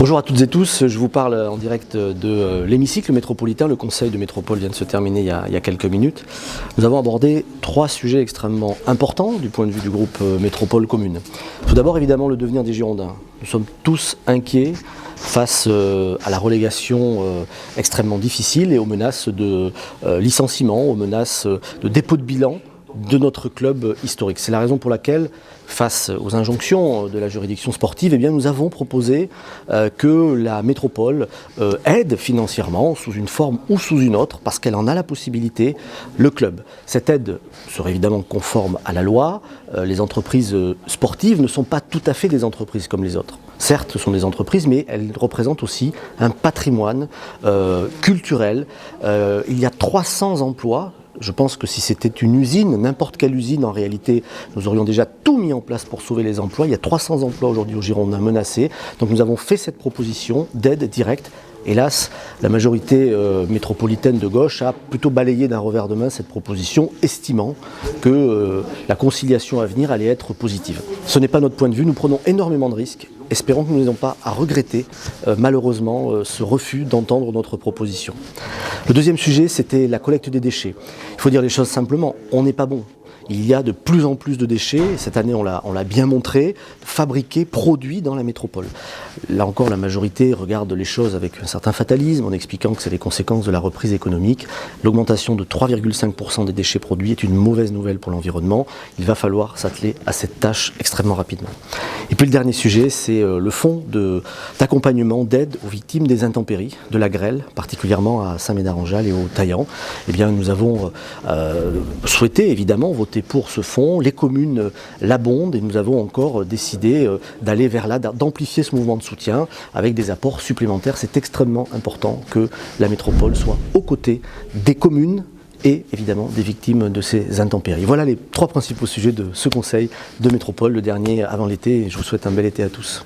Bonjour à toutes et tous, je vous parle en direct de l'hémicycle métropolitain. Le conseil de métropole vient de se terminer il y a quelques minutes. Nous avons abordé trois sujets extrêmement importants du point de vue du groupe Métropole Commune. Tout d'abord, évidemment, le devenir des Girondins. Nous sommes tous inquiets face à la relégation extrêmement difficile et aux menaces de licenciement, aux menaces de dépôt de bilan de notre club historique. C'est la raison pour laquelle, face aux injonctions de la juridiction sportive, nous avons proposé que la métropole aide financièrement, sous une forme ou sous une autre, parce qu'elle en a la possibilité, le club. Cette aide serait évidemment conforme à la loi. Les entreprises sportives ne sont pas tout à fait des entreprises comme les autres. Certes, ce sont des entreprises, mais elles représentent aussi un patrimoine culturel. Il y a 300 emplois. Je pense que si c'était une usine, n'importe quelle usine, en réalité, nous aurions déjà tout mis en place pour sauver les emplois. Il y a 300 emplois aujourd'hui au Girondins menacés. Donc nous avons fait cette proposition d'aide directe. Hélas, la majorité métropolitaine de gauche a plutôt balayé d'un revers de main cette proposition, estimant que la conciliation à venir allait être positive. Ce n'est pas notre point de vue, nous prenons énormément de risques. Espérons que nous n'ayons pas à regretter malheureusement ce refus d'entendre notre proposition. Le deuxième sujet, c'était la collecte des déchets. Il faut dire les choses simplement, on n'est pas bon. Il y a de plus en plus de déchets, cette année on l'a bien montré, fabriqués, produits dans la métropole. Là encore, la majorité regarde les choses avec un certain fatalisme, en expliquant que c'est les conséquences de la reprise économique. L'augmentation de 3,5% des déchets produits est une mauvaise nouvelle pour l'environnement. Il va falloir s'atteler à cette tâche extrêmement rapidement. Et puis le dernier sujet, c'est le fonds d'accompagnement, d'aide aux victimes des intempéries, de la grêle, particulièrement à Saint-Médard-en-Jalles et au Taillan. Nous avons souhaité évidemment voter pour ce fonds, les communes l'abondent et nous avons encore décidé d'aller vers là, d'amplifier ce mouvement de soutien avec des apports supplémentaires. C'est extrêmement important que la métropole soit aux côtés des communes et évidemment des victimes de ces intempéries. Voilà les trois principaux sujets de ce conseil de métropole, le dernier avant l'été, et je vous souhaite un bel été à tous.